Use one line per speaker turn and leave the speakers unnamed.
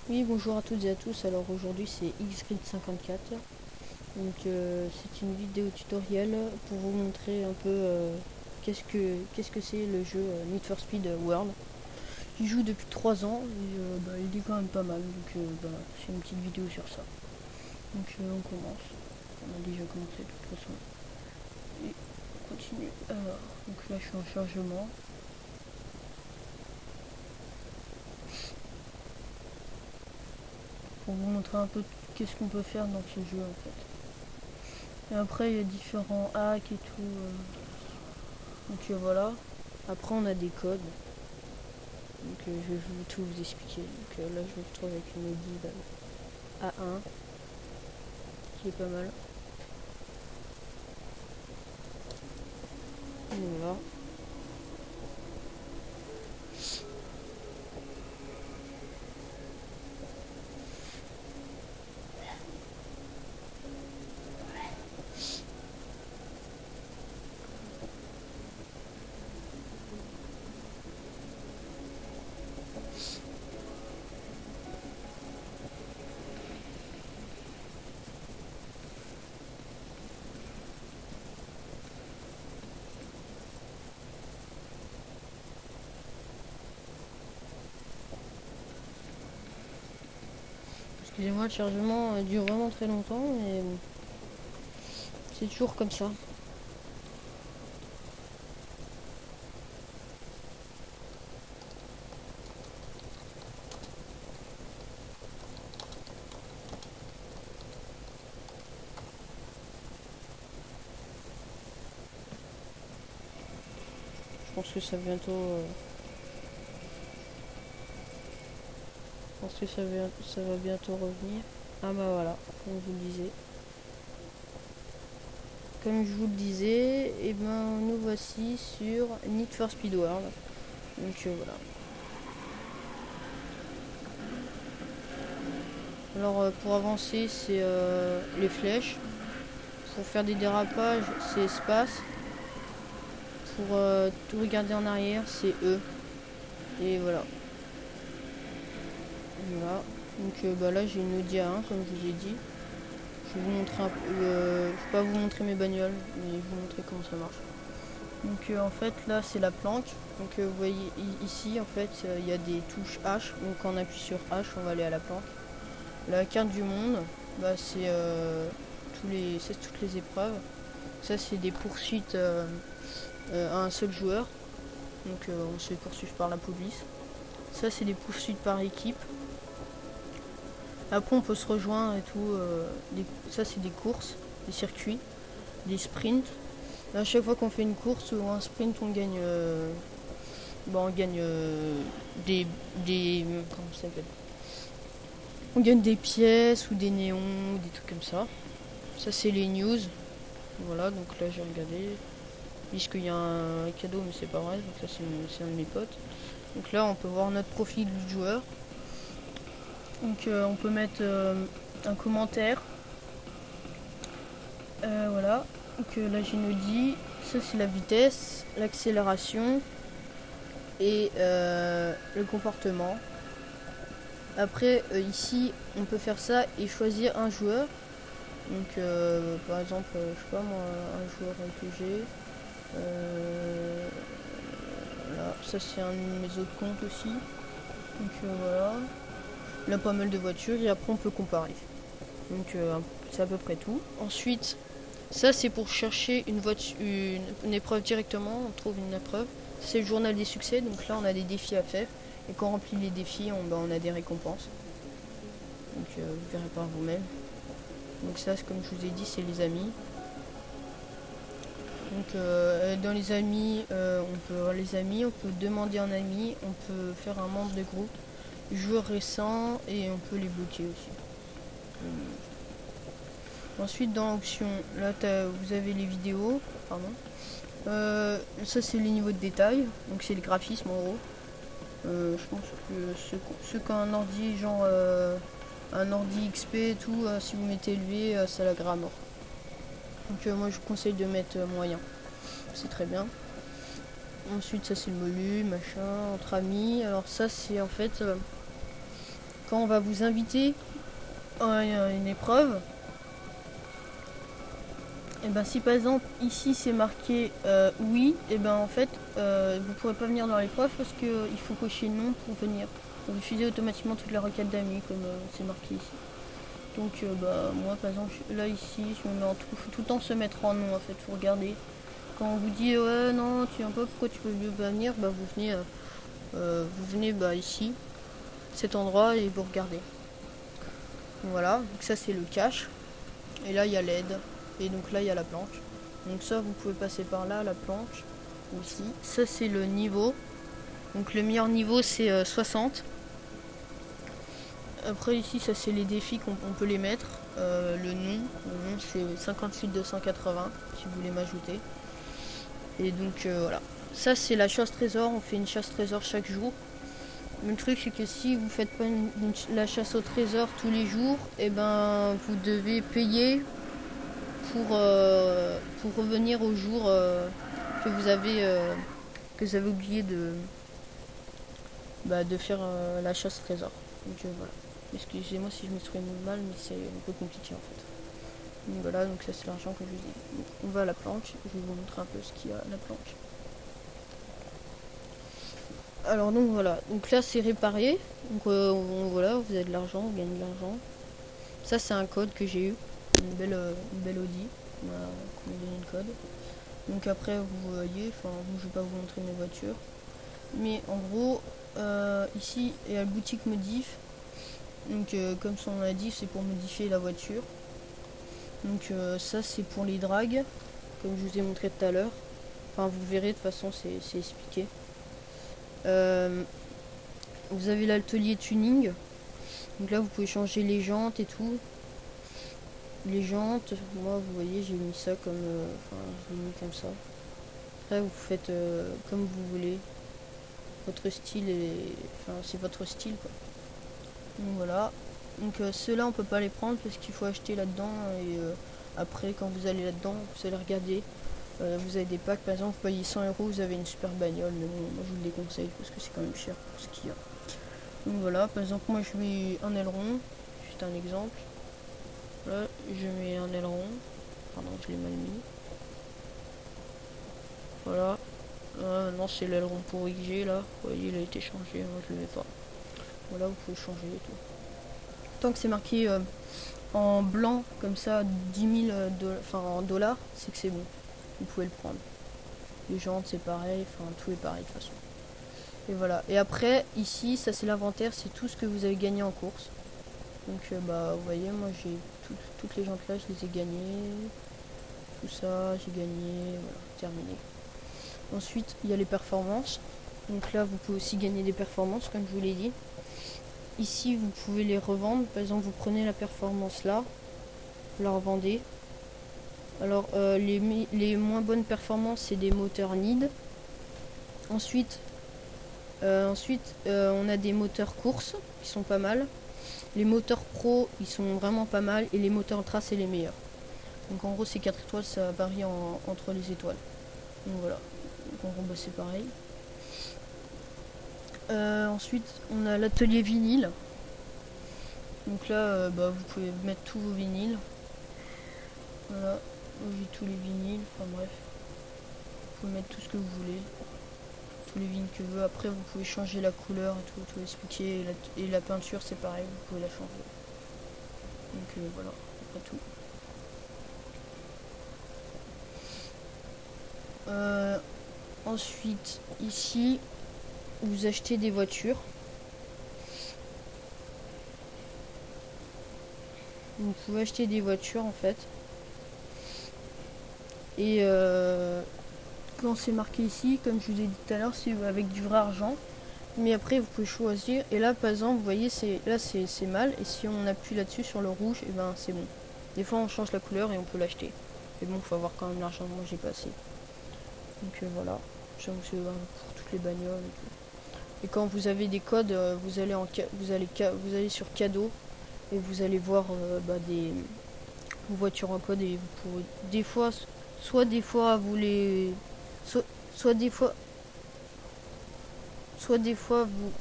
Oui, bonjour à toutes et à tous. Alors aujourd'hui c'est XGrid54. Donc c'est une vidéo tutoriel pour vous montrer un peu qu'est-ce que c'est le jeu Need for Speed World. J'y joue depuis 3 ans et il est quand même pas mal. Donc c'est une petite vidéo sur ça. Donc on commence. On a déjà commencé de toute façon. Et on continue. Alors, donc là je suis en chargement. Pour vous montrer un peu qu'est-ce qu'on peut faire dans ce jeu en fait. Et après il y a différents hacks et tout. Donc voilà. Après on a des codes. Donc je vais tout vous expliquer. Donc là je me retrouve avec une Audi A1 qui est pas mal. Voilà. Excusez-moi, le chargement dure vraiment très longtemps et c'est toujours comme ça. Je pense que ça va bientôt. Je pense que ça va bientôt revenir. Ah bah voilà, comme je vous le disais. Comme je vous le disais, et ben nous voici sur Need for Speed World. Donc voilà. Alors pour avancer c'est les flèches. Pour faire des dérapages c'est espace. Pour tout regarder en arrière c'est E. Et voilà. Voilà. Donc là j'ai une Audi A1 comme je vous ai dit. Je vais vous montrer un peu. Je vais pas vous montrer mes bagnoles, mais je vais vous montrer comment ça marche. Donc en fait là c'est la planque. Donc vous voyez ici en fait il y a des touches H. Donc quand on appuie sur H on va aller à la planque. La carte du monde, c'est toutes les épreuves. Ça c'est des poursuites à un seul joueur. Donc on se fait poursuivre par la police. Ça c'est des poursuites par équipe. Après on peut se rejoindre et tout. Ça c'est des courses, des circuits, des sprints. À chaque fois qu'on fait une course ou un sprint on gagne des comment ça s'appelle, on gagne des pièces ou des néons, des trucs comme ça. Ça c'est les news. Voilà, donc là j'ai regardé. Ils disent qu'il y a un cadeau mais c'est pas vrai, donc ça c'est un de mes potes. Donc là on peut voir notre profil du joueur. Donc on peut mettre un commentaire. Voilà. Donc là j'ai une Audi. Ça c'est la vitesse, l'accélération et le comportement. Après ici on peut faire ça et choisir un joueur. Donc par exemple je sais pas moi, un joueur que j'ai. Voilà. Ça c'est un de mes autres comptes aussi. Donc voilà. Là pas mal de voitures et après on peut comparer. Donc c'est à peu près tout. Ensuite, ça c'est pour chercher une voiture, une épreuve directement. On trouve une épreuve. C'est le journal des succès. Donc là on a des défis à faire. Et quand on remplit les défis, on a des récompenses. Donc vous verrez par vous-même. Donc ça, comme je vous ai dit, c'est les amis. Donc dans les amis, on peut demander un ami, on peut faire un membre de groupe, joueur récent et on peut les bloquer aussi. Ensuite dans l'option, là vous avez les vidéos, pardon. Ça c'est les niveaux de détail, donc c'est le graphisme en gros. Je pense que ceux qui ont un ordi genre un ordi XP et tout, si vous mettez élevé, ça la à mort. Donc moi je vous conseille de mettre moyen, c'est très bien. Ensuite ça c'est le menu, machin, entre amis. Alors ça c'est en fait quand on va vous inviter à une épreuve, et ben si par exemple ici c'est marqué oui, et ben en fait vous pourrez pas venir dans l'épreuve parce que il faut cocher non pour venir. Vous refusez automatiquement toutes les requêtes d'amis comme c'est marqué ici. Donc bah moi par exemple là ici je me mets en tout, faut tout le temps se mettre en non en fait, faut regarder. Quand on vous dit ouais non tu viens pas, pourquoi tu peux pas venir, bah vous venez bah ici, cet endroit et vous regardez. Voilà, donc ça c'est le cache. Et là il y a l'aide. Et donc là il y a la planche. Donc ça vous pouvez passer par là, la planche aussi. Ça c'est le niveau. Donc le meilleur niveau c'est 60. Après ici ça c'est les défis qu'on peut les mettre. Le nom c'est 58 280 si vous voulez m'ajouter. Et donc voilà. Ça c'est la chasse trésor, on fait une chasse trésor chaque jour. Le truc c'est que si vous faites pas la chasse au trésor tous les jours, et ben vous devez payer pour revenir au jour que vous avez oublié de faire la chasse trésor. Donc voilà. Excusez-moi si je m'exprime mal, mais c'est un peu compliqué en fait. Donc voilà, donc ça c'est l'argent que je vous dis. Donc, on va à la planche, je vais vous montrer un peu ce qu'il y a à la planche. Alors donc voilà, donc là c'est réparé. Donc voilà, vous avez de l'argent, vous gagnez de l'argent. Ça c'est un code que j'ai eu, une belle Audi, qu'on m'a donné le code. Donc après vous voyez, enfin je vais pas vous montrer mes voitures. Mais en gros, ici il y a la boutique modif. Donc comme son nom l'a dit, c'est pour modifier la voiture. Donc ça c'est pour les drags, comme je vous ai montré tout à l'heure. Enfin vous verrez, de toute façon c'est expliqué. Vous avez l'atelier tuning. Donc là vous pouvez changer les jantes et tout. Les jantes, moi vous voyez j'ai mis ça comme je l'ai mis comme ça. Après vous faites comme vous voulez. Votre style c'est votre style quoi. Donc voilà. Donc ceux-là on peut pas les prendre parce qu'il faut acheter là-dedans et après quand vous allez là-dedans vous allez regarder. Vous avez des packs, par exemple vous payez 100 €, vous avez une super bagnole, mais bon, moi je vous le déconseille parce que c'est quand même cher pour ce qu'il y a. Donc voilà, par exemple moi je mets un aileron, juste un exemple. Là je mets un aileron, pardon je l'ai mal mis. Voilà, non c'est l'aileron pourri que j'ai là, vous voyez il a été changé, moi je le mets pas. Voilà vous pouvez changer et tout. Tant que c'est marqué en blanc comme ça 10 000 en dollars, c'est que c'est bon, vous pouvez le prendre. Les jantes c'est pareil, enfin tout est pareil de toute façon. Et voilà. Et après ici ça c'est l'inventaire, c'est tout ce que vous avez gagné en course. Donc vous voyez moi j'ai toutes les jantes là je les ai gagnées. Tout ça j'ai gagné, voilà, terminé. Ensuite il y a les performances. Donc là vous pouvez aussi gagner des performances comme je vous l'ai dit. Ici vous pouvez les revendre. Par exemple vous prenez la performance là, vous la revendez. Alors les moins bonnes performances c'est des moteurs NID. Ensuite on a des moteurs course qui sont pas mal. Les moteurs pro ils sont vraiment pas mal et les moteurs ultra c'est les meilleurs. Donc en gros ces 4 étoiles ça varie entre les étoiles. Donc voilà. Donc en gros c'est pareil. Ensuite on a l'atelier vinyle. Donc là vous pouvez mettre tous vos vinyles. Voilà. J'ai tous les vinyles, enfin bref. Vous pouvez mettre tout ce que vous voulez. Tous les vinyles que vous voulez. Après vous pouvez changer la couleur et tout expliquer. Et la peinture c'est pareil, vous pouvez la changer. Donc voilà, après tout. Ensuite ici vous achetez des voitures. Vous pouvez acheter des voitures en fait. Et quand c'est marqué ici, comme je vous ai dit tout à l'heure, c'est avec du vrai argent. Mais après vous pouvez choisir. Et là par exemple vous voyez c'est mal. Et si on appuie là-dessus sur le rouge, et ben c'est bon. Des fois on change la couleur et on peut l'acheter. Mais bon faut avoir quand même l'argent, moi j'ai pas assez. Donc voilà. Ça c'est pour toutes les bagnoles et tout. Et quand vous avez des codes, vous allez sur cadeau et vous allez voir des voitures en code et vous pourrez des fois soit des fois vous les soit des fois vous